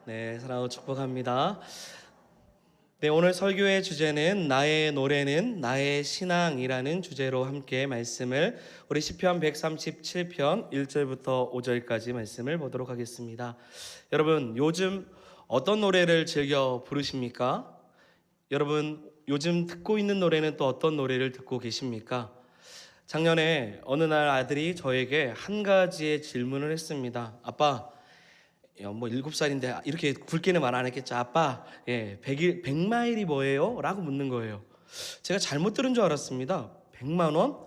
네, 사랑하고 축복합니다. 네, 오늘 설교의 주제는 나의 노래는 나의 신앙이라는 주제로 함께 말씀을 우리 시편 137편 1절부터 5절까지 말씀을 보도록 하겠습니다. 여러분, 요즘 어떤 노래를 즐겨 부르십니까? 여러분, 요즘 듣고 있는 노래는 또 어떤 노래를 듣고 계십니까? 작년에 어느 날 아들이 저에게 한 가지의 질문을 했습니다. 아빠, 뭐 7살인데 이렇게 굵게는 말 안 했겠죠. 아빠, 100마일이 뭐예요? 라고 묻는 거예요. 제가 잘못 들은 줄 알았습니다. 100만 원?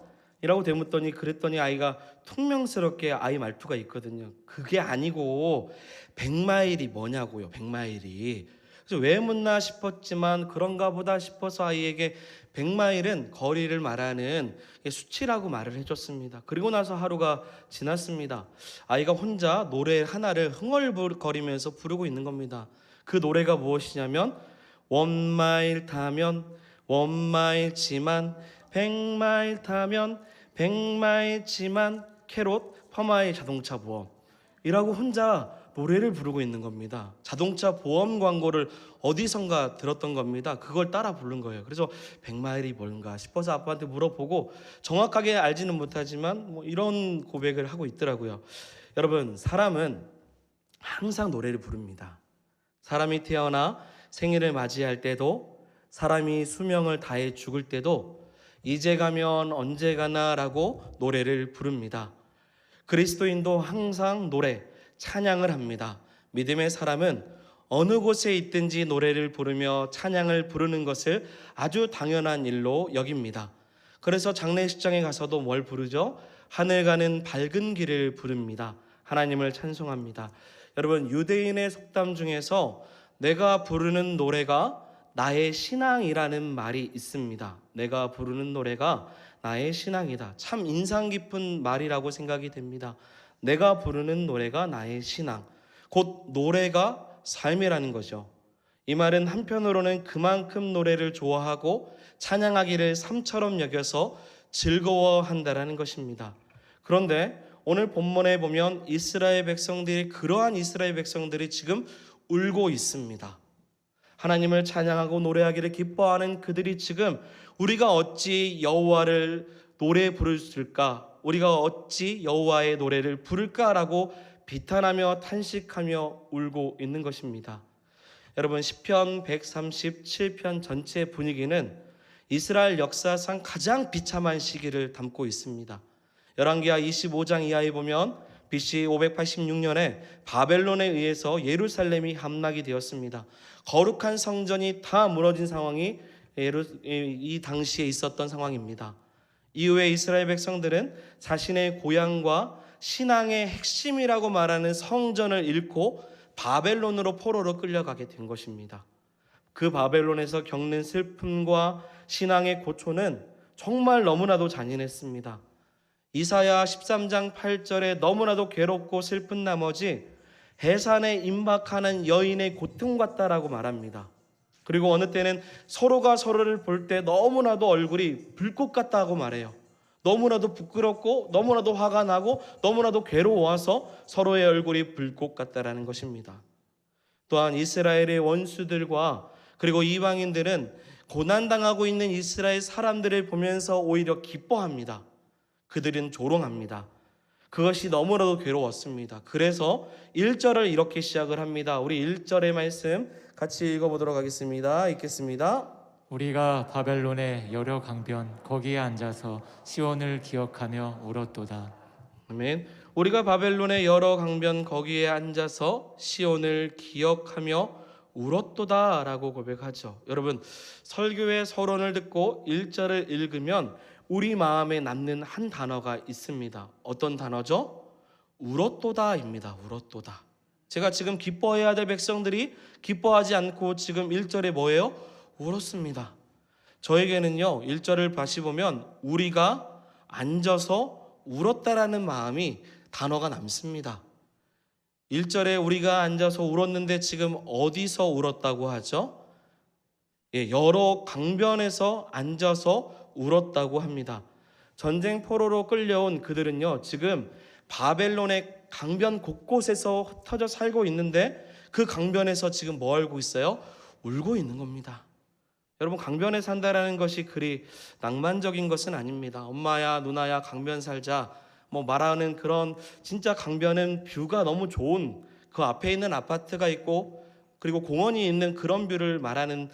이라고 되묻더니 그랬더니 아이가 퉁명스럽게 아이 말투가 있거든요. 그게 아니고 100마일이 뭐냐고요. 100마일이. 그래서 왜 묻나 싶었지만 그런가 보다 싶어서 아이에게 100마일은 거리를 말하는 수치라고 말을 해줬습니다. 그리고 나서 하루가 지났습니다. 아이가 혼자 노래 하나를 흥얼거리면서 부르고 있는 겁니다. 그 노래가 무엇이냐면 원마일 타면 원마일지만 100마일 타면 100마일지만 캐롯 퍼마의 자동차 보험이라고 혼자 노래를 부르고 있는 겁니다. 자동차 보험 광고를 어디선가 들었던 겁니다. 그걸 따라 부른 거예요. 그래서 100마일이 뭔가 싶어서 아빠한테 물어보고 정확하게 알지는 못하지만 뭐 이런 고백을 하고 있더라고요. 여러분, 사람은 항상 노래를 부릅니다. 사람이 태어나 생일을 맞이할 때도, 사람이 수명을 다해 죽을 때도 이제 가면 언제 가나라고 노래를 부릅니다. 그리스도인도 항상 노래, 찬양을 합니다. 믿음의 사람은 어느 곳에 있든지 노래를 부르며 찬양을 부르는 것을 아주 당연한 일로 여깁니다. 그래서 장례식장에 가서도 뭘 부르죠? 하늘 가는 밝은 길을 부릅니다. 하나님을 찬송합니다. 여러분, 유대인의 속담 중에서 내가 부르는 노래가 나의 신앙이라는 말이 있습니다. 내가 부르는 노래가 나의 신앙이다. 참 인상 깊은 말이라고 생각이 됩니다. 내가 부르는 노래가 나의 신앙, 곧 노래가 삶이라는 거죠. 이 말은 한편으로는 그만큼 노래를 좋아하고 찬양하기를 삶처럼 여겨서 즐거워한다라는 것입니다. 그런데 오늘 본문에 보면 그러한 이스라엘 백성들이 지금 울고 있습니다. 하나님을 찬양하고 노래하기를 기뻐하는 그들이 지금 우리가 어찌 여호와를 노래 부를까? 우리가 어찌 여호와의 노래를 부를까라고 비탄하며 탄식하며 울고 있는 것입니다. 여러분, 시편 137편 전체 분위기는 이스라엘 역사상 가장 비참한 시기를 담고 있습니다. 열왕기하 25장 이하에 보면 BC 586년에 바벨론에 의해서 예루살렘이 함락이 되었습니다. 거룩한 성전이 다 무너진 상황이 이 당시에 있었던 상황입니다. 이후에 이스라엘 백성들은 자신의 고향과 신앙의 핵심이라고 말하는 성전을 잃고 바벨론으로 포로로 끌려가게 된 것입니다. 그 바벨론에서 겪는 슬픔과 신앙의 고초는 정말 너무나도 잔인했습니다. 이사야 13장 8절에 너무나도 괴롭고 슬픈 나머지 해산에 임박하는 여인의 고통 같다라고 말합니다. 그리고 어느 때는 서로가 서로를 볼 때 너무나도 얼굴이 불꽃 같다고 말해요. 너무나도 부끄럽고 너무나도 화가 나고 너무나도 괴로워서 서로의 얼굴이 불꽃 같다라는 것입니다. 또한 이스라엘의 원수들과 그리고 이방인들은 고난당하고 있는 이스라엘 사람들을 보면서 오히려 기뻐합니다. 그들은 조롱합니다. 그것이 너무나도 괴로웠습니다. 그래서 1절을 이렇게 시작을 합니다. 우리 1절의 말씀 같이 읽어보도록 하겠습니다. 읽겠습니다. 우리가 바벨론의 여러 강변 거기에 앉아서 시온을 기억하며 울었도다. 아멘. 우리가 바벨론의 여러 강변 거기에 앉아서 시온을 기억하며 울었도다라고 고백하죠. 여러분, 설교의 서론을 듣고 1절을 읽으면 우리 마음에 남는 한 단어가 있습니다. 어떤 단어죠? 울었도다입니다. 울었도다. 제가 지금 기뻐해야 될 백성들이 기뻐하지 않고 지금 1절에 뭐예요? 울었습니다. 저에게는요, 1절을 다시 보면 우리가 앉아서 울었다라는 마음이 단어가 남습니다. 1절에 우리가 앉아서 울었는데 지금 어디서 울었다고 하죠? 여러 강변에서 앉아서 울었다고 합니다. 전쟁 포로로 끌려온 그들은요, 지금 바벨론의 강변 곳곳에서 흩어져 살고 있는데 그 강변에서 지금 뭐 하고 있어요? 울고 있는 겁니다. 여러분, 강변에 산다라는 것이 그리 낭만적인 것은 아닙니다. 엄마야 누나야 강변 살자 뭐 말하는 그런, 진짜 강변은 뷰가 너무 좋은, 그 앞에 있는 아파트가 있고 그리고 공원이 있는 그런 뷰를 말하는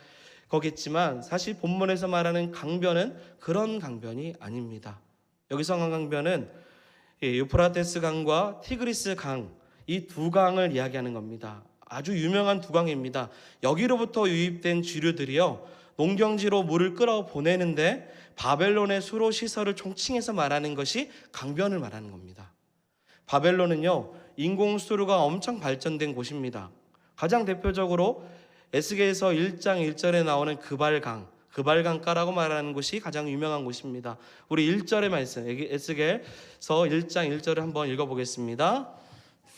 거겠지만, 사실 본문에서 말하는 강변은 그런 강변이 아닙니다. 여기서 강변은 유프라테스 강과 티그리스 강, 이 두 강을 이야기하는 겁니다. 아주 유명한 두 강입니다. 여기로부터 유입된 주류들이요, 농경지로 물을 끌어보내는데 바벨론의 수로 시설을 총칭해서 말하는 것이 강변을 말하는 겁니다. 바벨론은요, 인공수로가 엄청 발전된 곳입니다. 가장 대표적으로 에스겔서 1장 1절에 나오는 그발강가라고 말하는 곳이 가장 유명한 곳입니다. 우리 1절의 말씀, 에스겔서 1장 1절을 한번 읽어보겠습니다.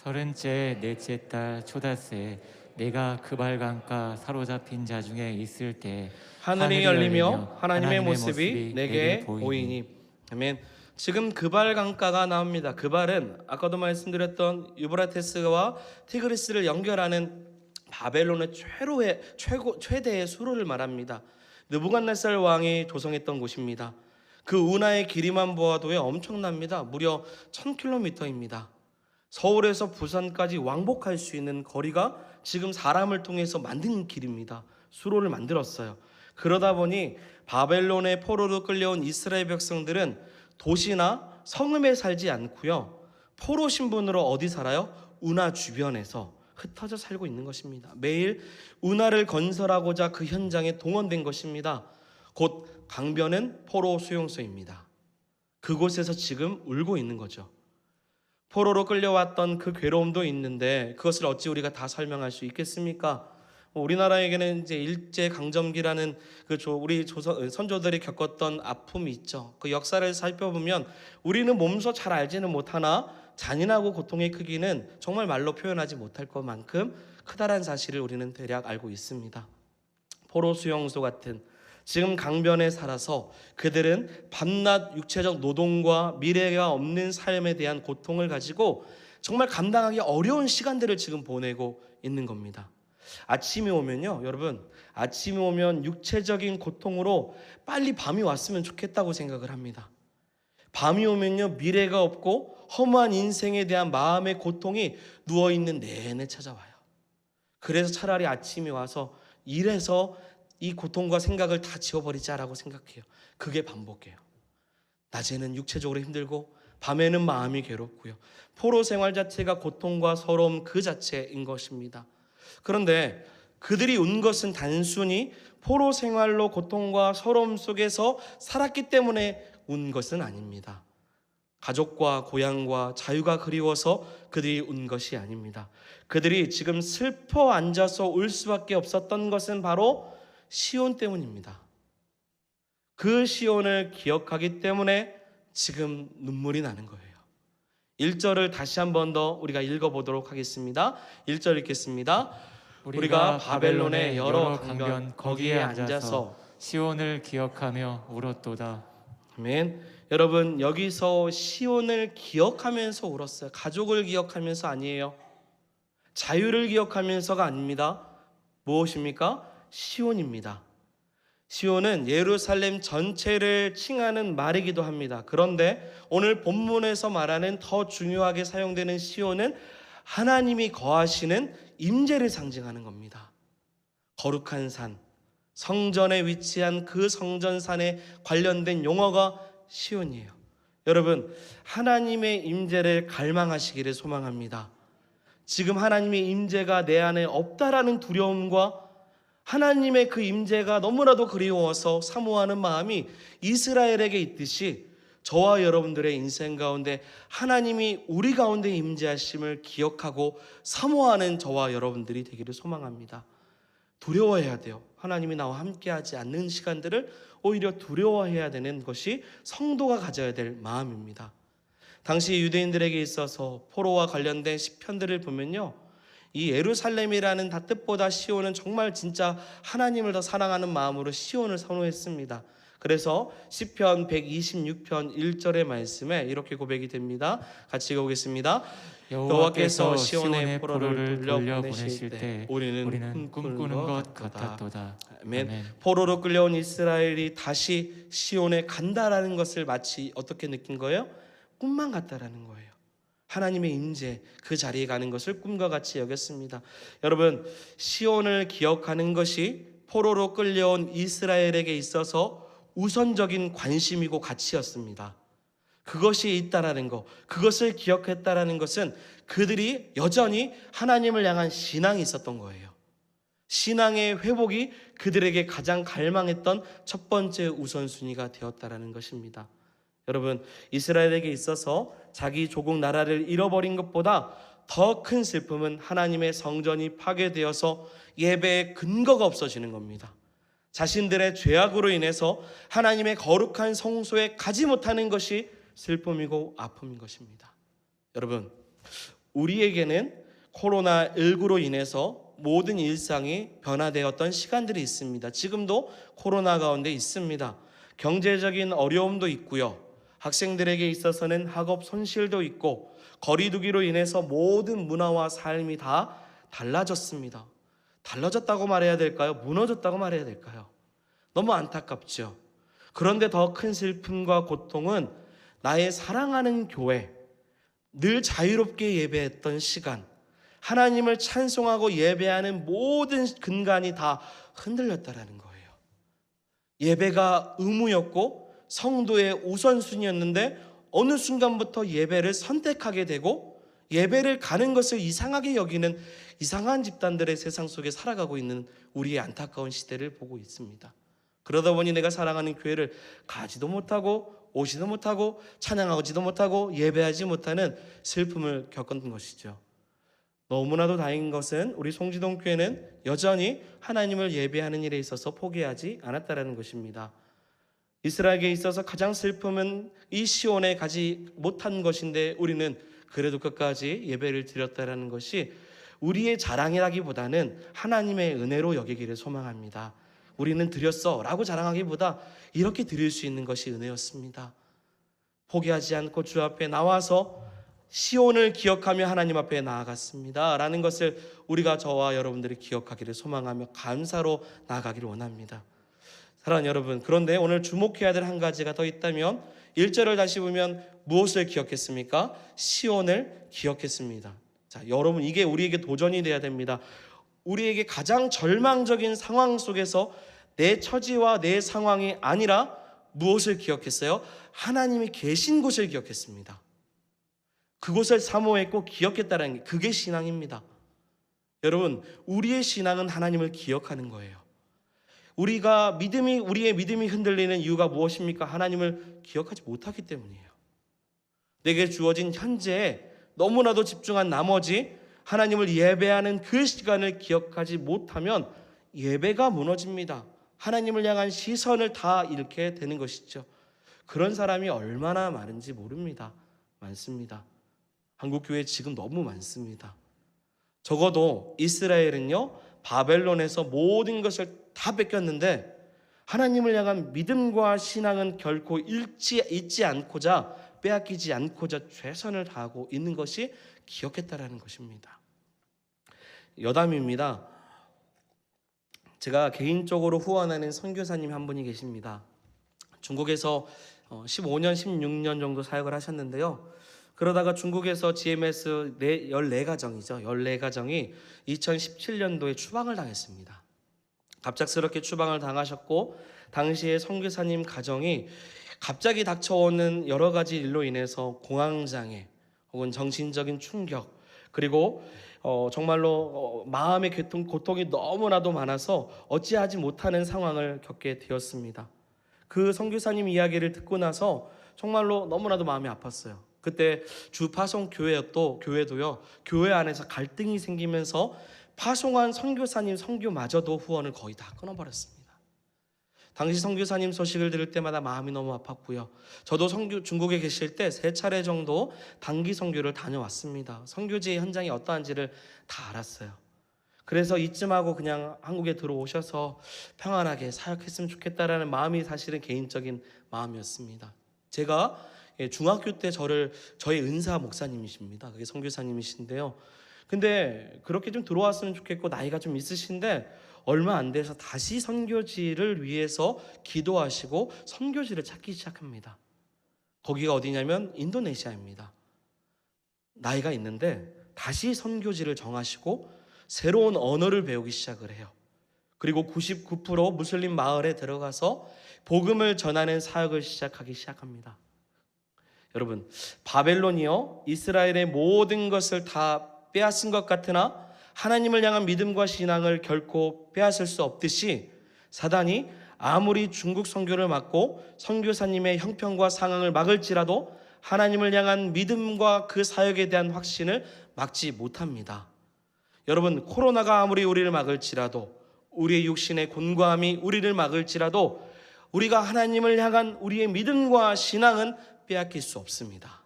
30째 넷째 달 초닷새 내가 그발강가 사로잡힌 자 중에 있을 때 하늘이 열리며 하나님의 모습이 내게 보이니. 아멘. 지금 그발강가가 나옵니다. 그발은 아까도 말씀드렸던 유브라테스와 티그리스를 연결하는 바벨론의 최대의 수로를 말합니다. 느부갓네살 왕이 조성했던 곳입니다. 그 운하의 길이만 보아도 엄청납니다. 무려 1000km입니다. 서울에서 부산까지 왕복할 수 있는 거리가 지금 사람을 통해서 만든 길입니다. 수로를 만들었어요. 그러다 보니 바벨론의 포로로 끌려온 이스라엘 백성들은 도시나 성읍에 살지 않고요, 포로 신분으로 어디 살아요? 운하 주변에서 흩어져 살고 있는 것입니다. 매일 운하를 건설하고자 그 현장에 동원된 것입니다. 곧 강변은 포로 수용소입니다. 그곳에서 지금 울고 있는 거죠. 포로로 끌려왔던 그 괴로움도 있는데 그것을 어찌 우리가 다 설명할 수 있겠습니까? 우리나라에게는 이제 일제 강점기라는 우리 선조들이 겪었던 아픔이 있죠. 그 역사를 살펴보면 우리는 몸소 잘 알지는 못하나 잔인하고 고통의 크기는 정말 말로 표현하지 못할 것만큼 크다란 사실을 우리는 대략 알고 있습니다. 포로 수용소 같은 지금 강변에 살아서 그들은 밤낮 육체적 노동과 미래가 없는 삶에 대한 고통을 가지고 정말 감당하기 어려운 시간들을 지금 보내고 있는 겁니다. 아침이 오면요, 여러분, 아침이 오면 육체적인 고통으로 빨리 밤이 왔으면 좋겠다고 생각을 합니다. 밤이 오면요, 미래가 없고 허무한 인생에 대한 마음의 고통이 누워있는 내내 찾아와요. 그래서 차라리 아침이 와서 일해서 이 고통과 생각을 다 지워버리자라고 생각해요. 그게 반복해요. 낮에는 육체적으로 힘들고 밤에는 마음이 괴롭고요. 포로 생활 자체가 고통과 서러움 그 자체인 것입니다. 그런데 그들이 운 것은 단순히 포로 생활로 고통과 서러움 속에서 살았기 때문에 운 것은 아닙니다. 가족과 고향과 자유가 그리워서 그들이 운 것이 아닙니다. 그들이 지금 슬퍼 앉아서 울 수밖에 없었던 것은 바로 시온 때문입니다. 그 시온을 기억하기 때문에 지금 눈물이 나는 거예요. 1절을 다시 한 번 더 우리가 읽어보도록 하겠습니다. 1절 읽겠습니다. 우리가 바벨론의 여러 강변 거기에 앉아서 시온을 기억하며 울었도다. 아멘. 여러분, 여기서 시온을 기억하면서 울었어요. 가족을 기억하면서 아니에요. 자유를 기억하면서가 아닙니다. 무엇입니까? 시온입니다. 시온은 예루살렘 전체를 칭하는 말이기도 합니다. 그런데 오늘 본문에서 말하는 더 중요하게 사용되는 시온은 하나님이 거하시는 임재를 상징하는 겁니다. 거룩한 산, 성전에 위치한 그 성전산에 관련된 용어가 시온이에요. 여러분, 하나님의 임재를 갈망하시기를 소망합니다. 지금 하나님의 임재가 내 안에 없다라는 두려움과 하나님의 그 임재가 너무나도 그리워서 사모하는 마음이 이스라엘에게 있듯이 저와 여러분들의 인생 가운데 하나님이 우리 가운데 임재하심을 기억하고 사모하는 저와 여러분들이 되기를 소망합니다. 두려워해야 돼요. 하나님이 나와 함께하지 않는 시간들을 오히려 두려워해야 되는 것이 성도가 가져야 될 마음입니다. 당시 유대인들에게 있어서 포로와 관련된 시편들을 보면요, 이 예루살렘이라는 뜻보다 시온은 정말 진짜 하나님을 더 사랑하는 마음으로 시온을 선호했습니다. 그래서 시편 126편 1절의 말씀에 이렇게 고백이 됩니다. 같이 읽어보겠습니다. 여호와께서 시온의 포로를 돌려보내실 때 우리는 꿈꾸는 것 같았도다. 아멘. 포로로 끌려온 이스라엘이 다시 시온에 간다라는 것을 마치 어떻게 느낀 거예요? 꿈만 같다라는 거예요. 하나님의 임재, 그 자리에 가는 것을 꿈과 같이 여겼습니다. 여러분, 시온을 기억하는 것이 포로로 끌려온 이스라엘에게 있어서 우선적인 관심이고 가치였습니다. 그것이 있다라는 것, 그것을 기억했다라는 것은 그들이 여전히 하나님을 향한 신앙이 있었던 거예요. 신앙의 회복이 그들에게 가장 갈망했던 첫 번째 우선순위가 되었다라는 것입니다. 여러분, 이스라엘에게 있어서 자기 조국 나라를 잃어버린 것보다 더 큰 슬픔은 하나님의 성전이 파괴되어서 예배의 근거가 없어지는 겁니다. 자신들의 죄악으로 인해서 하나님의 거룩한 성소에 가지 못하는 것이 슬픔이고 아픔인 것입니다. 여러분, 우리에게는 코로나19로 인해서 모든 일상이 변화되었던 시간들이 있습니다. 지금도 코로나 가운데 있습니다. 경제적인 어려움도 있고요. 학생들에게 있어서는 학업 손실도 있고 거리두기로 인해서 모든 문화와 삶이 다 달라졌습니다. 달라졌다고 말해야 될까요? 무너졌다고 말해야 될까요? 너무 안타깝죠. 그런데 더 큰 슬픔과 고통은 나의 사랑하는 교회, 늘 자유롭게 예배했던 시간, 하나님을 찬송하고 예배하는 모든 근간이 다 흔들렸다라는 거예요. 예배가 의무였고 성도의 우선순위였는데 어느 순간부터 예배를 선택하게 되고 예배를 가는 것을 이상하게 여기는 이상한 집단들의 세상 속에 살아가고 있는 우리의 안타까운 시대를 보고 있습니다. 그러다 보니 내가 사랑하는 교회를 가지도 못하고 오지도 못하고 찬양하지도 못하고 예배하지 못하는 슬픔을 겪은 것이죠. 너무나도 다행인 것은 우리 송지동 교회는 여전히 하나님을 예배하는 일에 있어서 포기하지 않았다는 것입니다. 이스라엘에게 있어서 가장 슬픔은 이 시온에 가지 못한 것인데 우리는 그래도 끝까지 예배를 드렸다는 것이 우리의 자랑이라기보다는 하나님의 은혜로 여기기를 소망합니다. 우리는 드렸어 라고 자랑하기보다 이렇게 드릴 수 있는 것이 은혜였습니다. 포기하지 않고 주 앞에 나와서 시온을 기억하며 하나님 앞에 나아갔습니다 라는 것을 우리가 저와 여러분들이 기억하기를 소망하며 감사로 나아가기를 원합니다. 사랑하는 여러분, 그런데 오늘 주목해야 될 한 가지가 더 있다면 1절을 다시 보면 무엇을 기억했습니까? 시온을 기억했습니다. 자, 여러분, 이게 우리에게 도전이 돼야 됩니다. 우리에게 가장 절망적인 상황 속에서 내 처지와 내 상황이 아니라 무엇을 기억했어요? 하나님이 계신 곳을 기억했습니다. 그곳을 사모했고 기억했다는 게 그게 신앙입니다. 여러분, 우리의 신앙은 하나님을 기억하는 거예요. 우리의 믿음이 흔들리는 이유가 무엇입니까? 하나님을 기억하지 못하기 때문이에요. 내게 주어진 현재에 너무나도 집중한 나머지 하나님을 예배하는 그 시간을 기억하지 못하면 예배가 무너집니다. 하나님을 향한 시선을 다 잃게 되는 것이죠. 그런 사람이 얼마나 많은지 모릅니다. 많습니다. 한국 교회에 지금 너무 많습니다. 적어도 이스라엘은요, 바벨론에서 모든 것을 다 뺏겼는데 하나님을 향한 믿음과 신앙은 결코 잊지 않고자 빼앗기지 않고자 최선을 다하고 있는 것이 기억했다라는 것입니다. 여담입니다. 제가 개인적으로 후원하는 선교사님 한 분이 계십니다. 중국에서 15년, 16년 정도 사역을 하셨는데요. 그러다가 중국에서 GMS 14가정이죠. 14가정이 2017년도에 추방을 당했습니다. 갑작스럽게 추방을 당하셨고 당시에 선교사님 가정이 갑자기 닥쳐오는 여러 가지 일로 인해서 공황장애 혹은 정신적인 충격 그리고 정말로 마음의 고통이 너무나도 많아서 어찌하지 못하는 상황을 겪게 되었습니다. 그 선교사님 이야기를 듣고 나서 정말로 너무나도 마음이 아팠어요. 그때 주파송 교회도요, 교회 안에서 갈등이 생기면서 파송한 선교사님 선교마저도 후원을 거의 다 끊어버렸습니다. 당시 선교사님 소식을 들을 때마다 마음이 너무 아팠고요. 저도 중국에 계실 때 3차례 정도 단기 선교를 다녀왔습니다. 선교지의 현장이 어떠한지를 다 알았어요. 그래서 이쯤하고 그냥 한국에 들어오셔서 평안하게 사역했으면 좋겠다라는 마음이 사실은 개인적인 마음이었습니다. 제가 중학교 때 저희 은사 목사님이십니다. 그게 선교사님이신데요. 근데 그렇게 좀 들어왔으면 좋겠고 나이가 좀 있으신데 얼마 안 돼서 다시 선교지를 위해서 기도하시고 선교지를 찾기 시작합니다. 거기가 어디냐면 인도네시아입니다. 나이가 있는데 다시 선교지를 정하시고 새로운 언어를 배우기 시작을 해요. 그리고 99% 무슬림 마을에 들어가서 복음을 전하는 사역을 시작합니다. 여러분, 바벨론이요 이스라엘의 모든 것을 다 빼앗은 것 같으나 하나님을 향한 믿음과 신앙을 결코 빼앗을 수 없듯이 사단이 아무리 중국 선교를 막고 선교사님의 형편과 상황을 막을지라도 하나님을 향한 믿음과 그 사역에 대한 확신을 막지 못합니다. 여러분, 코로나가 아무리 우리를 막을지라도, 우리의 육신의 곤고함이 우리를 막을지라도 우리가 하나님을 향한 우리의 믿음과 신앙은 빼앗길 수 없습니다.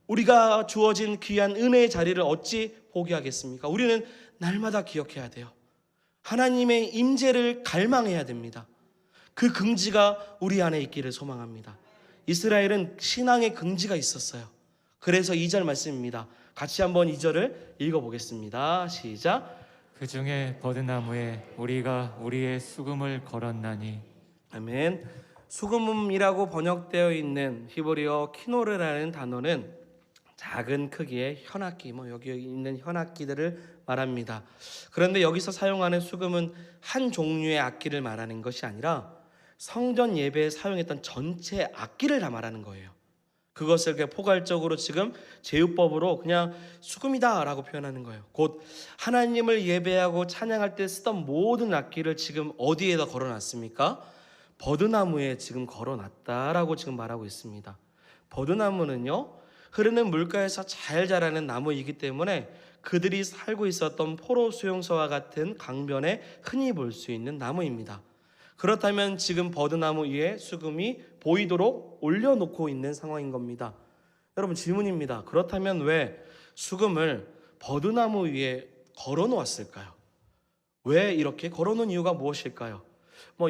우리가 주어진 귀한 은혜의 자리를 어찌 포기하겠습니까? 우리는 날마다 기억해야 돼요. 하나님의 임재를 갈망해야 됩니다. 그 긍지가 우리 안에 있기를 소망합니다. 이스라엘은 신앙의 긍지가 있었어요. 그래서 2절 말씀입니다. 같이 한번 2절을 읽어보겠습니다. 시작. 그 중에 버드나무에 우리가 우리의 수금을 걸었나니. 아멘. 수금이라고 번역되어 있는 히브리어 키노르라는 단어는 작은 크기의 현악기, 여기 있는 현악기들을 말합니다. 그런데 여기서 사용하는 수금은 한 종류의 악기를 말하는 것이 아니라 성전 예배에 사용했던 전체 악기를 다 말하는 거예요. 그것을 포괄적으로 지금 제휴법으로 그냥 수금이다라고 표현하는 거예요. 곧 하나님을 예배하고 찬양할 때 쓰던 모든 악기를 지금 어디에다 걸어놨습니까? 버드나무에 지금 걸어놨다라고 지금 말하고 있습니다. 버드나무는요 흐르는 물가에서 잘 자라는 나무이기 때문에 그들이 살고 있었던 포로 수용소와 같은 강변에 흔히 볼 수 있는 나무입니다. 그렇다면 지금 버드나무 위에 수금이 보이도록 올려놓고 있는 상황인 겁니다. 여러분, 질문입니다. 그렇다면 왜 수금을 버드나무 위에 걸어놓았을까요? 왜 이렇게 걸어놓은 이유가 무엇일까요?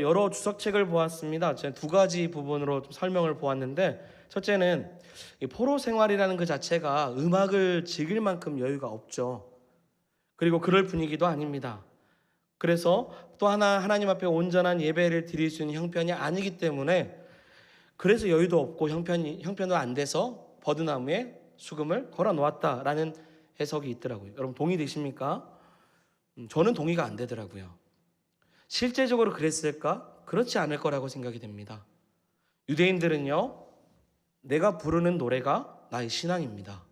여러 주석책을 보았습니다. 제가 두 가지 부분으로 좀 설명을 보았는데, 첫째는 이 포로 생활이라는 그 자체가 음악을 즐길 만큼 여유가 없죠. 그리고 그럴 분위기도 아닙니다. 그래서 또 하나님 앞에 온전한 예배를 드릴 수 있는 형편이 아니기 때문에 그래서 여유도 없고 형편도 안 돼서 버드나무에 수금을 걸어 놓았다라는 해석이 있더라고요. 여러분, 동의되십니까? 저는 동의가 안 되더라고요. 실제적으로 그랬을까? 그렇지 않을 거라고 생각이 됩니다. 유대인들은요, 내가 부르는 노래가 나의 신앙입니다.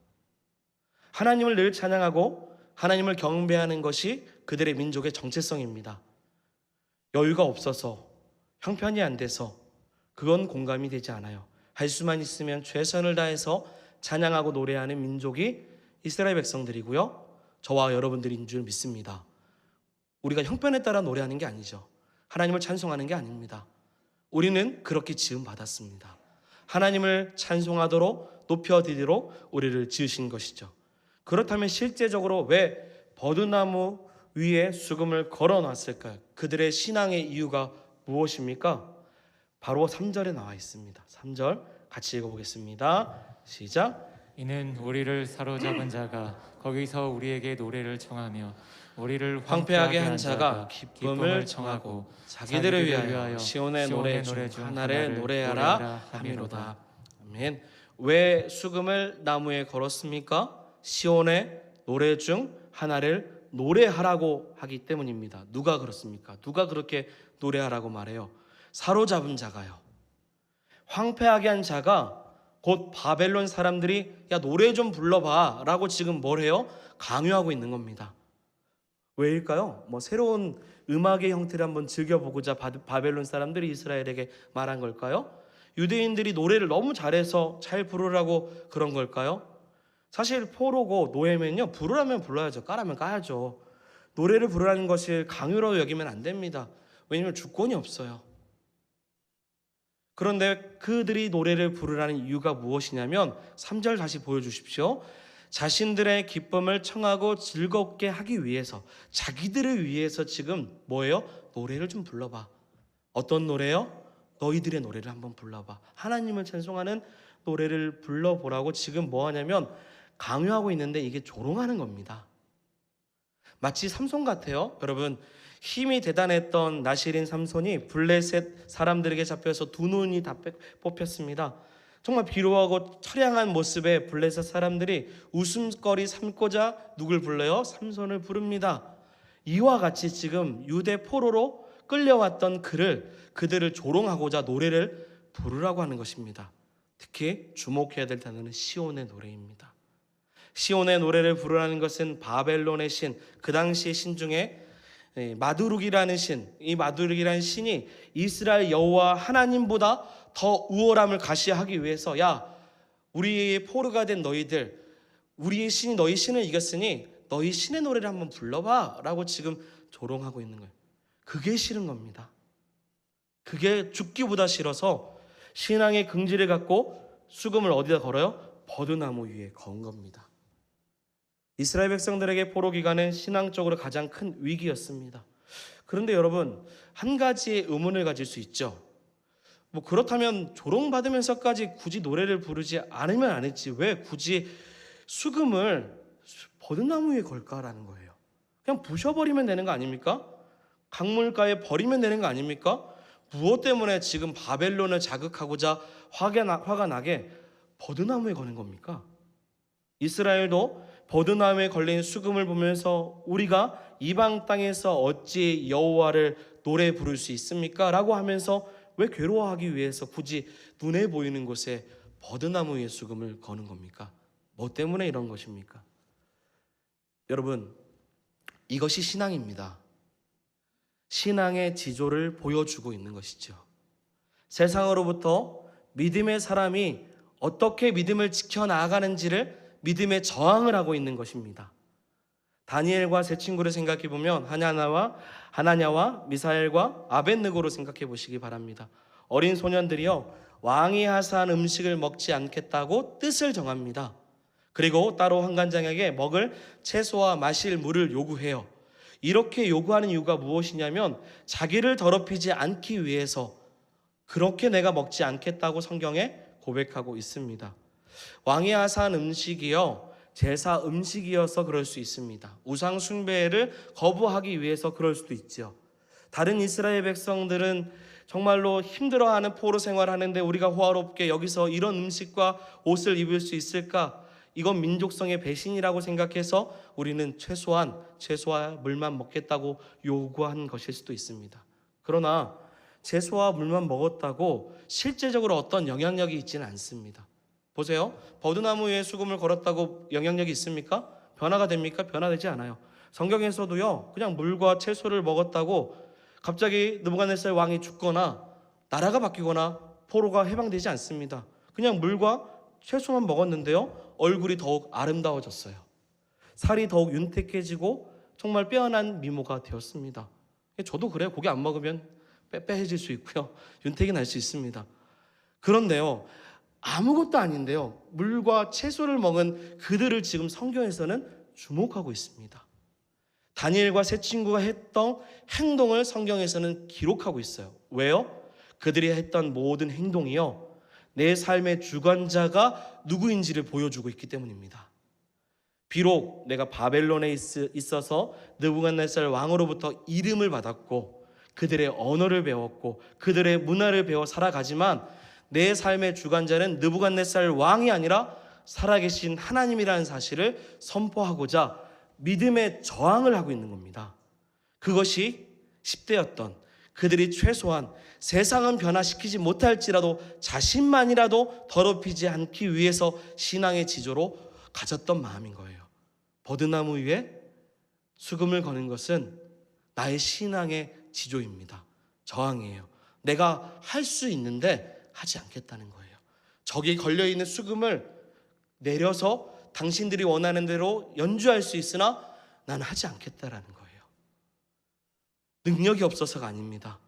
하나님을 늘 찬양하고 하나님을 경배하는 것이 그들의 민족의 정체성입니다. 여유가 없어서, 형편이 안 돼서 그건 공감이 되지 않아요. 할 수만 있으면 최선을 다해서 찬양하고 노래하는 민족이 이스라엘 백성들이고요, 저와 여러분들인 줄 믿습니다. 우리가 형편에 따라 노래하는 게 아니죠. 하나님을 찬송하는 게 아닙니다. 우리는 그렇게 지음 받았습니다. 하나님을 찬송하도록 높여드리도록 우리를 지으신 것이죠. 그렇다면 실제적으로 왜 버드나무 위에 수금을 걸어놨을까요? 그들의 신앙의 이유가 무엇입니까? 바로 3절에 나와 있습니다. 3절 같이 읽어보겠습니다. 시작. 이는 우리를 사로잡은 자가 거기서 우리에게 노래를 청하며 우리를 황폐하게 한 자가 기쁨을 청하고 자기들을 위하여 시온의 노래 중 하나를 노래하라 함이로다. 아멘. 왜 수금을 나무에 걸었습니까? 시온의 노래 중 하나를 노래하라고 하기 때문입니다. 누가 그렇습니까? 누가 그렇게 노래하라고 말해요? 사로잡은 자가요. 황폐하게 한 자가 곧 바벨론 사람들이 야 노래 좀 불러봐 라고 지금 뭘 해요? 강요하고 있는 겁니다. 왜일까요? 새로운 음악의 형태를 한번 즐겨보고자 바벨론 사람들이 이스라엘에게 말한 걸까요? 유대인들이 노래를 너무 잘해서 잘 부르라고 그런 걸까요? 사실 포로고 노예면요, 부르라면 불러야죠, 까라면 까야죠. 노래를 부르라는 것을 강요로 여기면 안 됩니다. 왜냐하면 주권이 없어요. 그런데 그들이 노래를 부르라는 이유가 무엇이냐면 3절 다시 보여주십시오. 자신들의 기쁨을 청하고 즐겁게 하기 위해서, 자기들을 위해서 지금 뭐예요? 노래를 좀 불러봐. 어떤 노래요? 너희들의 노래를 한번 불러봐. 하나님을 찬송하는 노래를 불러보라고 지금 뭐 하냐면 강요하고 있는데, 이게 조롱하는 겁니다. 마치 삼손 같아요. 여러분, 힘이 대단했던 나실인 삼손이 블레셋 사람들에게 잡혀서 두 눈이 다 뽑혔습니다. 정말 비루하고 처량한 모습에 블레셋 사람들이 웃음거리 삼고자 누굴 불러요? 삼손을 부릅니다. 이와 같이 지금 유대 포로로 끌려왔던 그들을 조롱하고자 노래를 부르라고 하는 것입니다. 특히 주목해야 될 단어는 시온의 노래입니다. 시온의 노래를 부르라는 것은 바벨론의 신, 그 당시 신 중에 마두룩이라는 신, 이 마두룩이라는 신이 이스라엘 여호와 하나님보다 더 우월함을 가시하기 위해서, 야, 우리의 포로가 된 너희들, 우리의 신이 너희 신을 이겼으니 너희 신의 노래를 한번 불러봐 라고 지금 조롱하고 있는 거예요. 그게 싫은 겁니다. 그게 죽기보다 싫어서 신앙의 긍지를 갖고 수금을 어디다 걸어요? 버드나무 위에 건 겁니다. 이스라엘 백성들에게 포로 기간은 신앙적으로 가장 큰 위기였습니다. 그런데 여러분, 한 가지의 의문을 가질 수 있죠. 그렇다면 조롱받으면서까지 굳이 노래를 부르지 않으면 안 했지, 왜 굳이 수금을 버드나무 위에 걸까라는 거예요. 그냥 부셔버리면 되는 거 아닙니까? 강물가에 버리면 되는 거 아닙니까? 무엇 때문에 지금 바벨론을 자극하고자 화가 나게 버드나무에 거는 겁니까? 이스라엘도 버드나무에 걸린 수금을 보면서 우리가 이방 땅에서 어찌 여호와를 노래 부를 수 있습니까? 라고 하면서 왜 괴로워하기 위해서 굳이 눈에 보이는 곳에 버드나무 위에 수금을 거는 겁니까? 뭐 때문에 이런 것입니까? 여러분, 이것이 신앙입니다. 신앙의 지조를 보여주고 있는 것이죠. 세상으로부터 믿음의 사람이 어떻게 믿음을 지켜나가는지를 믿음의 저항을 하고 있는 것입니다. 다니엘과 세 친구를 생각해 보면 하나냐와 미사엘과 아벳느고로 생각해 보시기 바랍니다. 어린 소년들이요, 왕이 하사한 음식을 먹지 않겠다고 뜻을 정합니다. 그리고 따로 환관장에게 먹을 채소와 마실 물을 요구해요. 이렇게 요구하는 이유가 무엇이냐면 자기를 더럽히지 않기 위해서, 그렇게 내가 먹지 않겠다고 성경에 고백하고 있습니다. 왕이 하사한 음식이요, 제사 음식이어서 그럴 수 있습니다. 우상 숭배를 거부하기 위해서 그럴 수도 있죠. 다른 이스라엘 백성들은 정말로 힘들어하는 포로 생활하는데 우리가 호화롭게 여기서 이런 음식과 옷을 입을 수 있을까? 이건 민족성의 배신이라고 생각해서 우리는 채소와 물만 먹겠다고 요구한 것일 수도 있습니다. 그러나 채소와 물만 먹었다고 실제적으로 어떤 영향력이 있지는 않습니다. 보세요. 버드나무 위에 수금을 걸었다고 영향력이 있습니까? 변화가 됩니까? 변화되지 않아요. 성경에서도요, 그냥 물과 채소를 먹었다고 갑자기 느부갓네살 왕이 죽거나 나라가 바뀌거나 포로가 해방되지 않습니다. 그냥 물과 채소만 먹었는데요, 얼굴이 더욱 아름다워졌어요. 살이 더욱 윤택해지고 정말 빼어난 미모가 되었습니다. 저도 그래요. 고기 안 먹으면 빼해질 수 있고요, 윤택이 날 수 있습니다. 그런데요, 아무것도 아닌데요, 물과 채소를 먹은 그들을 지금 성경에서는 주목하고 있습니다. 다니엘과 세 친구가 했던 행동을 성경에서는 기록하고 있어요. 왜요? 그들이 했던 모든 행동이요, 내 삶의 주관자가 누구인지를 보여주고 있기 때문입니다. 비록 내가 바벨론에 있어서 느부갓네살 왕으로부터 이름을 받았고 그들의 언어를 배웠고 그들의 문화를 배워 살아가지만 내 삶의 주관자는 느부갓네살 왕이 아니라 살아계신 하나님이라는 사실을 선포하고자 믿음의 저항을 하고 있는 겁니다. 그것이 10대였던 그들이 최소한 세상은 변화시키지 못할지라도 자신만이라도 더럽히지 않기 위해서 신앙의 지조로 가졌던 마음인 거예요. 버드나무 위에 수금을 거는 것은 나의 신앙의 지조입니다. 저항이에요. 내가 할 수 있는데 하지 않겠다는 거예요. 저기 걸려있는 수금을 내려서 당신들이 원하는 대로 연주할 수 있으나 나는 하지 않겠다라는 거예요. 능력이 없어서가 아닙니다.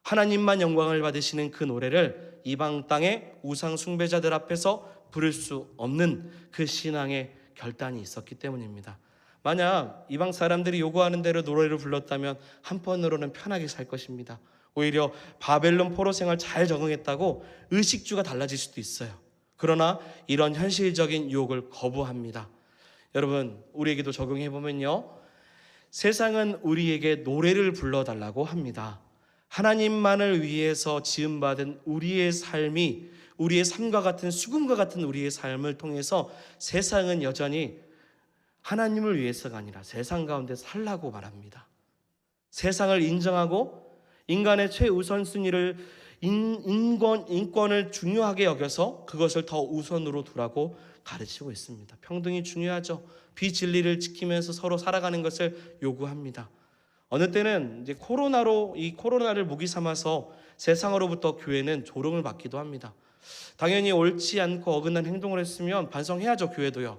하나님만 영광을 받으시는 그 노래를 이방 땅의 우상 숭배자들 앞에서 부를 수 없는 그 신앙의 결단이 있었기 때문입니다. 만약 이방 사람들이 요구하는 대로 노래를 불렀다면 한편으로는 편하게 살 것입니다. 오히려 바벨론 포로 생활 잘 적응했다고 의식주가 달라질 수도 있어요. 그러나 이런 현실적인 유혹을 거부합니다. 여러분, 우리에게도 적용해 보면요, 세상은 우리에게 노래를 불러달라고 합니다. 하나님만을 위해서 지음받은 우리의 삶이, 우리의 삶과 같은 수금과 같은 우리의 삶을 통해서 세상은 여전히 하나님을 위해서가 아니라 세상 가운데 살라고 말합니다. 세상을 인정하고 인간의 최우선순위를 인권을 중요하게 여겨서 그것을 더 우선으로 두라고 가르치고 있습니다. 평등이 중요하죠. 비진리를 지키면서 서로 살아가는 것을 요구합니다. 어느 때는 이제 이 코로나를 무기 삼아서 세상으로부터 교회는 조롱을 받기도 합니다. 당연히 옳지 않고 어긋난 행동을 했으면 반성해야죠. 교회도요.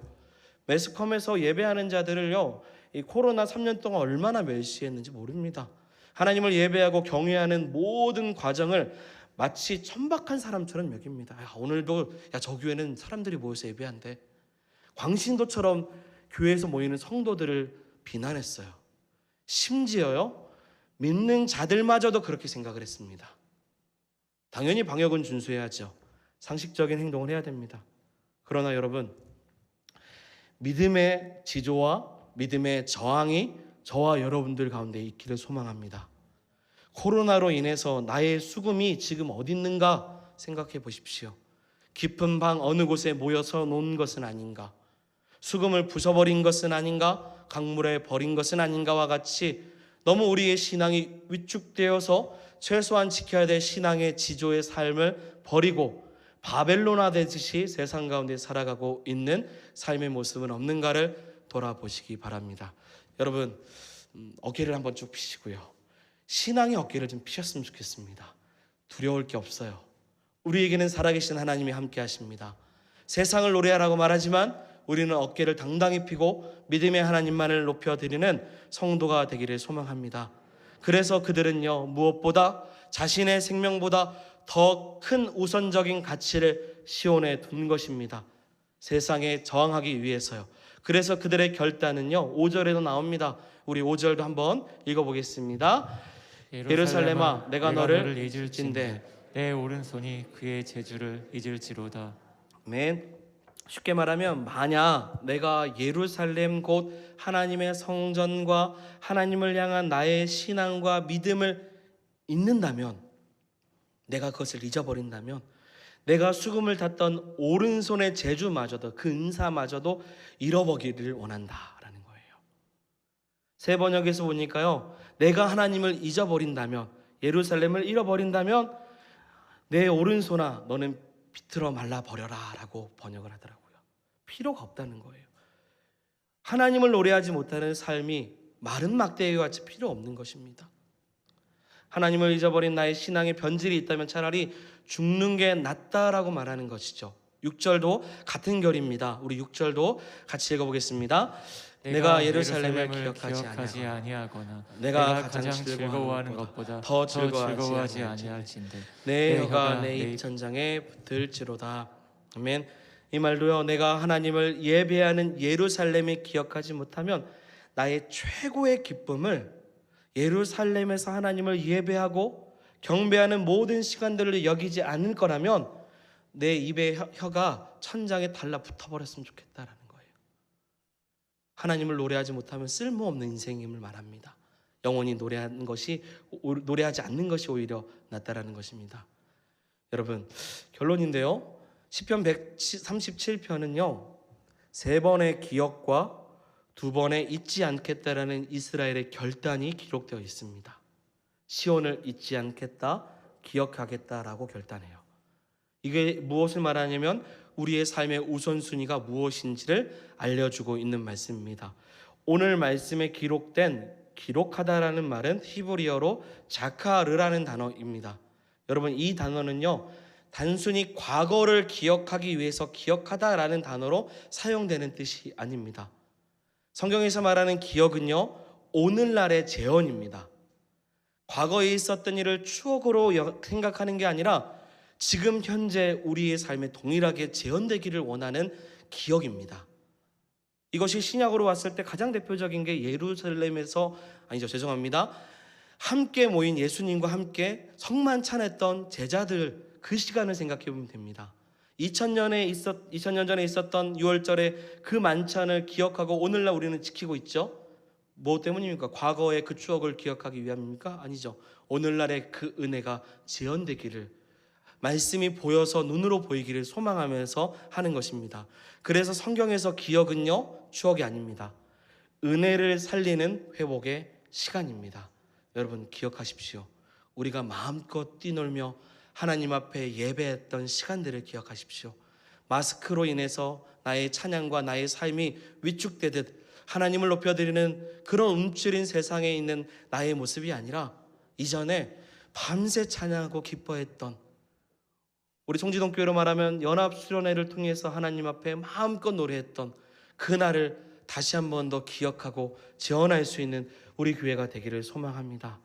매스컴에서 예배하는 자들을요, 이 코로나 3년 동안 얼마나 멸시했는지 모릅니다. 하나님을 예배하고 경외하는 모든 과정을 마치 천박한 사람처럼 여깁니다. 오늘도 저 교회는 사람들이 모여서 예배한대. 광신도처럼 교회에서 모이는 성도들을 비난했어요. 심지어요, 믿는 자들마저도 그렇게 생각을 했습니다. 당연히 방역은 준수해야죠. 상식적인 행동을 해야 됩니다. 그러나 여러분, 믿음의 지조와 믿음의 저항이 저와 여러분들 가운데 있기를 소망합니다. 코로나로 인해서 나의 수금이 지금 어디 있는가 생각해 보십시오. 깊은 방 어느 곳에 모여서 놓은 것은 아닌가? 수금을 부숴버린 것은 아닌가? 강물에 버린 것은 아닌가와 같이 너무 우리의 신앙이 위축되어서 최소한 지켜야 될 신앙의 지조의 삶을 버리고 바벨론화 되듯이 세상 가운데 살아가고 있는 삶의 모습은 없는가를 돌아보시기 바랍니다. 여러분, 어깨를 한번 쭉 펴시고요, 신앙의 어깨를 좀 펴셨으면 좋겠습니다. 두려울 게 없어요. 우리에게는 살아계신 하나님이 함께 하십니다. 세상을 노래하라고 말하지만 우리는 어깨를 당당히 펴고 믿음의 하나님만을 높여드리는 성도가 되기를 소망합니다. 그래서 그들은요, 무엇보다 자신의 생명보다 더 큰 우선적인 가치를 시온에 둔 것입니다. 세상에 저항하기 위해서요. 그래서 그들의 결단은요, 5절에도 나옵니다. 우리 5절도 한번 읽어보겠습니다. 예루살렘아, 내가 너를 잊을진대 내 오른손이 그의 재주를 잊을지로다. 아멘. 쉽게 말하면, 만약 내가 예루살렘 곧 하나님의 성전과 하나님을 향한 나의 신앙과 믿음을 잊는다면, 내가 그것을 잊어버린다면, 내가 수금을 탔던 오른손의 재주마저도, 그 은사마저도 잃어버리기를 원한다라는 거예요. 새 번역에서 보니까요, 내가 하나님을 잊어버린다면, 예루살렘을 잃어버린다면 내 오른손아 너는 비틀어 말라버려라 라고 번역을 하더라고요. 필요가 없다는 거예요. 하나님을 노래하지 못하는 삶이 마른 막대기와 같이 필요 없는 것입니다. 하나님을 잊어버린 나의 신앙에 변질이 있다면 차라리 죽는 게 낫다라고 말하는 것이죠. 6절도 같은 결입니다. 우리 6절도 같이 읽어보겠습니다. 내가 예루살렘을 기억하지 아니하거나 내가 가장 즐거워하는 것보다 더 즐거워하지 아니할진대 내 혀가 내 입천장에 붙을지로다. 아멘. 이 말도요, 내가 하나님을 예배하는 예루살렘을 기억하지 못하면 나의 최고의 기쁨을 예루살렘에서 하나님을 예배하고 경배하는 모든 시간들을 여기지 않을 거라면 내 입의 혀가 천장에 달라붙어 버렸으면 좋겠다라는 거예요. 하나님을 노래하지 못하면 쓸모없는 인생임을 말합니다. 영원히 노래하지 않는 것이 오히려 낫다라는 것입니다. 여러분, 결론인데요, 시편 137편은요 3번의 기억과 2번의 잊지 않겠다라는 이스라엘의 결단이 기록되어 있습니다. 시온을 잊지 않겠다, 기억하겠다라고 결단해요. 이게 무엇을 말하냐면 우리의 삶의 우선순위가 무엇인지를 알려주고 있는 말씀입니다. 오늘 말씀에 기록된 기록하다라는 말은 히브리어로 자카르라는 단어입니다. 여러분, 이 단어는요 단순히 과거를 기억하기 위해서 기억하다라는 단어로 사용되는 뜻이 아닙니다. 성경에서 말하는 기억은요 오늘날의 재현입니다. 과거에 있었던 일을 추억으로 생각하는 게 아니라 지금 현재 우리의 삶에 동일하게 재현되기를 원하는 기억입니다. 이것이 신약으로 왔을 때 가장 대표적인 게 예루살렘에서 함께 모인 예수님과 함께 성만찬했던 제자들, 그 시간을 생각해 보면 됩니다. 2000년 전에 있었던 6월절에 그 만찬을 기억하고 오늘날 우리는 지키고 있죠. 뭐 때문입니까? 과거의 그 추억을 기억하기 위함입니까? 아니죠. 오늘날의 그 은혜가 재현되기를, 말씀이 보여서 눈으로 보이기를 소망하면서 하는 것입니다. 그래서 성경에서 기억은요, 추억이 아닙니다. 은혜를 살리는 회복의 시간입니다. 여러분 기억하십시오. 우리가 마음껏 뛰놀며 하나님 앞에 예배했던 시간들을 기억하십시오. 마스크로 인해서 나의 찬양과 나의 삶이 위축되듯 하나님을 높여드리는 그런 움츠린 세상에 있는 나의 모습이 아니라, 이전에 밤새 찬양하고 기뻐했던, 우리 송지동교회로 말하면 연합수련회를 통해서 하나님 앞에 마음껏 노래했던 그날을 다시 한 번 더 기억하고 재현할 수 있는 우리 교회가 되기를 소망합니다.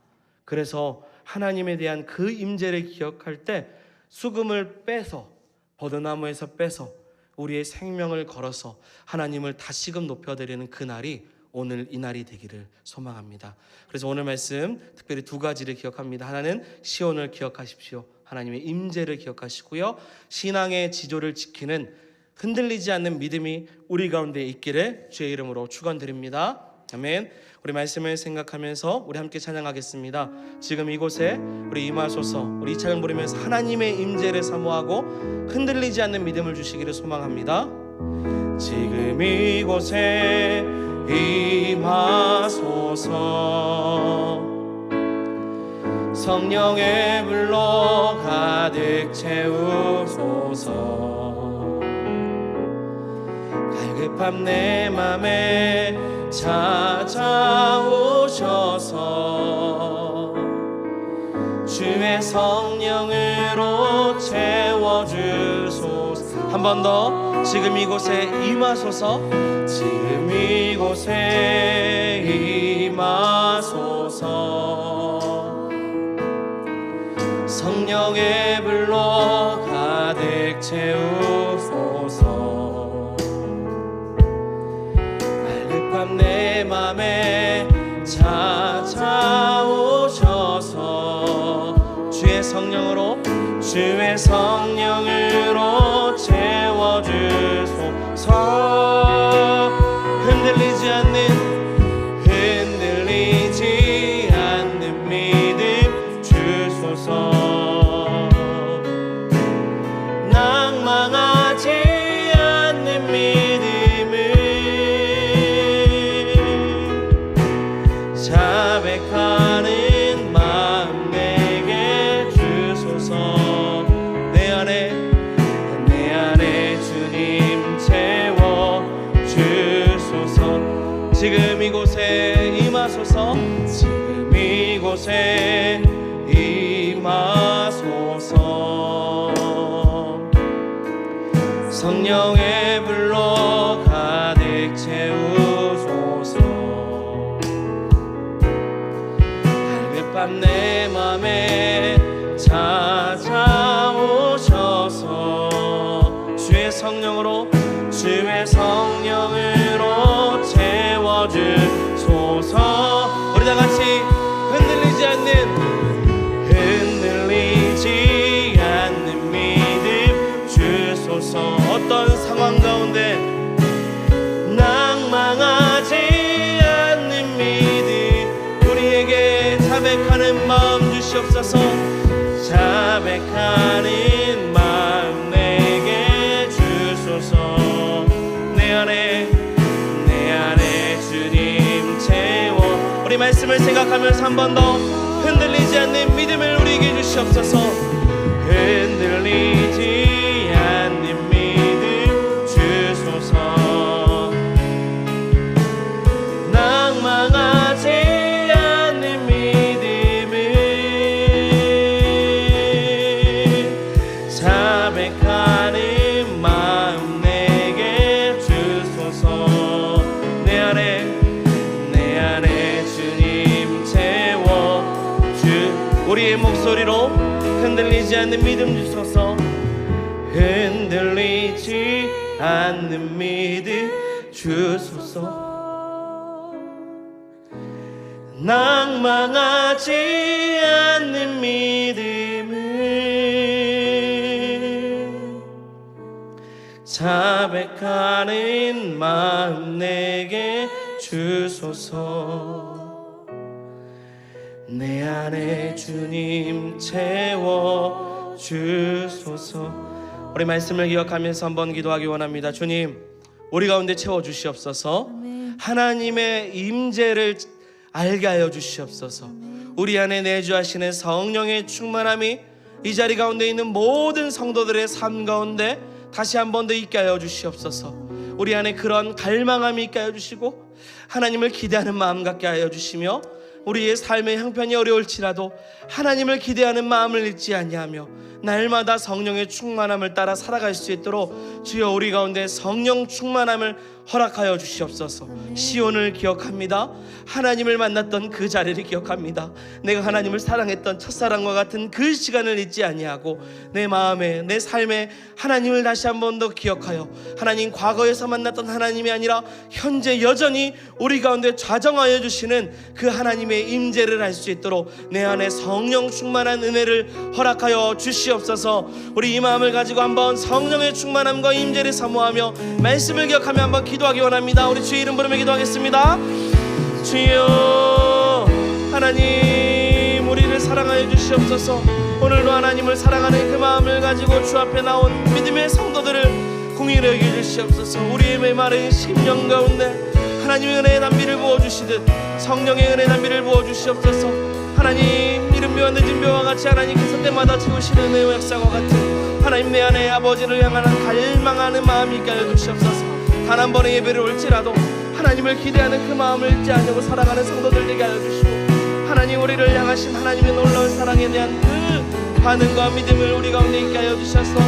그래서 하나님에 대한 그 임재를 기억할 때 수금을 빼서, 버드나무에서 빼서 우리의 생명을 걸어서 하나님을 다시금 높여드리는 그날이 오늘 이 날이 되기를 소망합니다. 그래서 오늘 말씀 특별히 두 가지를 기억합니다. 하나는 시온을 기억하십시오. 하나님의 임재를 기억하시고요, 신앙의 지조를 지키는 흔들리지 않는 믿음이 우리 가운데 있기를 주의 이름으로 축원드립니다. 아멘. 우리 말씀을 생각하면서 우리 함께 찬양하겠습니다. 지금 이곳에 우리 임하소서, 우리 이 찬양 부르면서 하나님의 임재를 사모하고 흔들리지 않는 믿음을 주시기를 소망합니다. 지금 이곳에 임하소서, 성령의 불로 가득 채우소서. 갈급함 내 맘에 찾아오셔서 주의 성령으로 채워주소서. 한 번 더, 지금 이곳에 임하소서, 지금 이곳에 임하소서. 성령의 불로 가득 채우소서. 갈급함 내 맘에 찾아오셔서 주의 성령으로 채워주소서. 흔들리지 않는 믿음 주소서. 낭망하지 않는 믿음을, 자백하는 마음 내게 주소서. 내 안에 주님 채워 주소서. 지금 이곳에 임하소서, 지금 이곳에 임하소서. 성령의 불로 가득 채우소서. 갈급함 내 맘에 찾아오셔서 주의 성령으로 채워주소서. 우리 다 같이 흔들리지 않는 믿음 주소서. 어떤 상황 가운데 낭망하지 않는 믿음, 우리에게 자백하는 마음 주시옵소서. 자백하는 마음 내게 주소서. 내 안에 주님 채워. 우리 말씀을 생각하면서 한 번 더, 흔들리지 않는 믿음을 우리에게 주시옵소서. 흔들리지 않는 믿음 주소서. 낭망하지 않는 믿음을, 자백하는 마음 내게 주소서. 내 안에 주님 채워 우리의 목소리로 흔들리지 않는 믿음 주소서. 흔들리지 않는 믿음 주소서. 낭망하지 않는 믿음을 자백하는 마음 내게 주소서. 내 안에 주님 채워 주소서. 우리 말씀을 기억하면서 한번 기도하기 원합니다. 주님, 우리 가운데 채워 주시옵소서. 하나님의 임재를 알게 하여 주시옵소서. 우리 안에 내주하시는 성령의 충만함이 이 자리 가운데 있는 모든 성도들의 삶 가운데 다시 한 번 더 있게 하여 주시옵소서. 우리 안에 그런 갈망함이 있게 하여 주시고 하나님을 기대하는 마음 갖게 하여 주시며 우리의 삶의 형편이 어려울지라도 하나님을 기대하는 마음을 잊지 아니하며 날마다 성령의 충만함을 따라 살아갈 수 있도록 주여 우리 가운데 성령 충만함을 허락하여 주시옵소서. 시온을 기억합니다. 하나님을 만났던 그 자리를 기억합니다. 내가 하나님을 사랑했던 첫사랑과 같은 그 시간을 잊지 아니하고 내 마음에 내 삶에 하나님을 다시 한 번 더 기억하여 하나님 과거에서 만났던 하나님이 아니라 현재 여전히 우리 가운데 좌정하여 주시는 그 하나님의 임재를 알 수 있도록 내 안에 성령 충만한 은혜를 허락하여 주시옵소서. 우리 이 마음을 가지고 한번 성령의 충만함과 임재를 사모하며 말씀을 기억하며 한번 기도하기 원합니다. 우리 주의 이름 부르며 기도하겠습니다. 주여, 하나님 우리를 사랑하여 주시옵소서. 오늘도 하나님을 사랑하는 그 마음을 가지고 주 앞에 나온 믿음의 성도들을 공의를 여겨 주시옵소서. 우리의 메마른 심령 가운데 하나님의 은혜의 단비를 부어주시듯 성령의 은혜의 단비를 부어주시옵소서. 하나님 이른 벼와 늦은 벼와 같이 하나님께서 때마다 채우시는 은혜의 역사와 같은 하나님 내 안에 아버지를 향하는 갈망하는 마음이 있게 하여 주시옵소서. 단 한 번의 예배를 올지라도 하나님을 기대하는 그 마음을 잊지 않고 살아가는 성도들 되게 하여 주시고 하나님 우리를 향하신 하나님의 놀라운 사랑에 대한 그 반응과 믿음을 우리 가운데 있게 하여 주셔서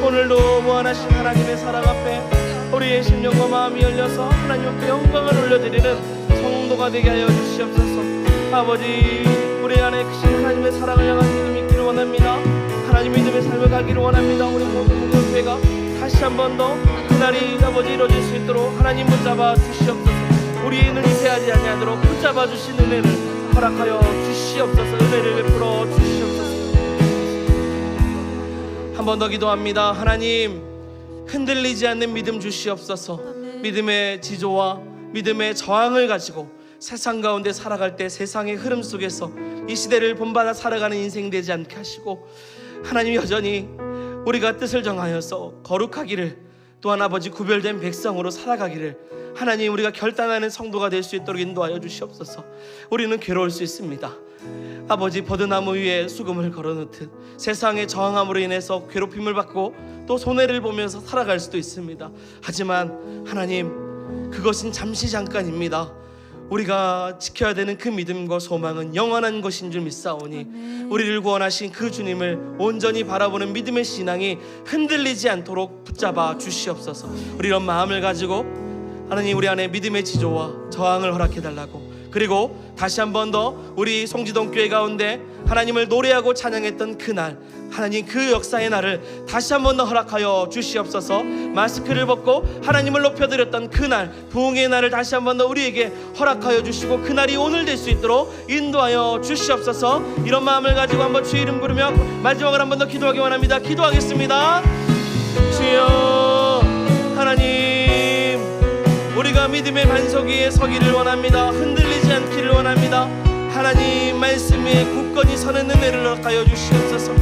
오늘도 무한하신 하나님의 사랑 앞에 우리의 심령과 마음이 열려서 하나님 앞에 영광을 올려드리는 성도가 되게 하여 주시옵소서. 아버지 우리 안에 크신 하나님의 사랑을 향한 믿음이 있기를 원합니다. 하나님 믿음의 삶을 가기를 원합니다. 우리 모든 교회가 다시 한 번 더 그날이 아버지 이루어질 수 있도록 하나님 붙잡아 주시옵소서. 우리의 눈이 패하지 아니하도록 붙잡아 주신 은혜를 허락하여 주시옵소서. 은혜를 베풀어 주시옵소서. 한 번 더 기도합니다. 하나님 흔들리지 않는 믿음 주시옵소서. 믿음의 지조와 믿음의 저항을 가지고 세상 가운데 살아갈 때 세상의 흐름 속에서 이 시대를 본받아 살아가는 인생 되지 않게 하시고 하나님 여전히 우리가 뜻을 정하여서 거룩하기를 또한 아버지 구별된 백성으로 살아가기를 하나님 우리가 결단하는 성도가 될 수 있도록 인도하여 주시옵소서. 우리는 괴로울 수 있습니다. 아버지 버드나무 위에 수금을 걸어놓듯 세상의 저항함으로 인해서 괴롭힘을 받고 또 손해를 보면서 살아갈 수도 있습니다. 하지만 하나님 그것은 잠시 잠깐입니다. 우리가 지켜야 되는 그 믿음과 소망은 영원한 것인 줄 믿사오니 우리를 구원하신 그 주님을 온전히 바라보는 믿음의 신앙이 흔들리지 않도록 붙잡아 주시옵소서. 우리 이런 마음을 가지고 하나님 우리 안에 믿음의 지조와 저항을 허락해달라고, 그리고 다시 한 번 더 우리 송지동 교회 가운데 하나님을 노래하고 찬양했던 그날 하나님 그 역사의 날을 다시 한 번 더 허락하여 주시옵소서. 마스크를 벗고 하나님을 높여드렸던 그날 부흥의 날을 다시 한 번 더 우리에게 허락하여 주시고 그날이 오늘 될 수 있도록 인도하여 주시옵소서. 이런 마음을 가지고 한번 주의 이름 부르며 마지막으로 한 번 더 기도하기 원합니다. 기도하겠습니다. 주여 하나님 우리가 믿음의 반석 위에 서기를 원합니다. 흔들리지 않기를 원합니다. 하나님 말씀 위에 굳건히 서는 은혜를 허락하여 주시옵소서.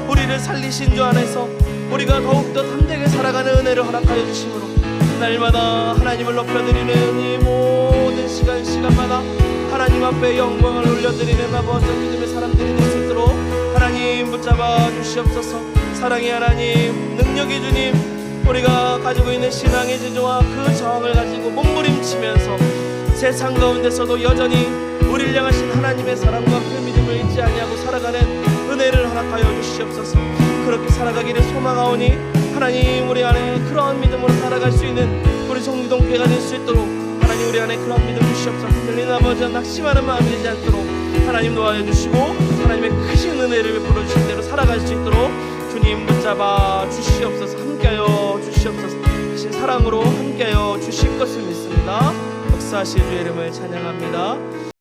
우리를 살리신 주 안에서 우리가 더욱더 담대하게 살아가는 은혜를 허락하여 주심으로 날마다 하나님을 높여드리는 이 모든 시간마다 하나님 앞에 영광을 올려드리는 아버지 믿음의 사람들이 될 수 있도록 하나님 붙잡아 주시옵소서. 사랑의 하나님, 능력의 주님, 우리가 가지고 있는 신앙의 지조와 그 저항을 가지고 몸부림치면서 세상 가운데서도 여전히 우리를 향하신 하나님의 사랑과 그 믿음을 잊지 아니하고 살아가는 은혜를 허락하여 주시옵소서. 그렇게 살아가기를 소망하오니 하나님 우리 안에 그러한 믿음으로 살아갈 수 있는 우리 송리동교회가 될 수 있도록 하나님 우리 안에 그러한 믿음 주시옵소서. 흔들리는 아버지와 낙심하는 마음이 되지 않도록 하나님 도와여 주시고 하나님의 크신 은혜를 베풀어 주신 대로 살아갈 수 있도록 주님 붙잡아 주시옵소서. 함께하여 주시옵소서. 사랑으로 함께하여 주실 것을 믿습니다. 역사하실 주의 이름을 찬양합니다.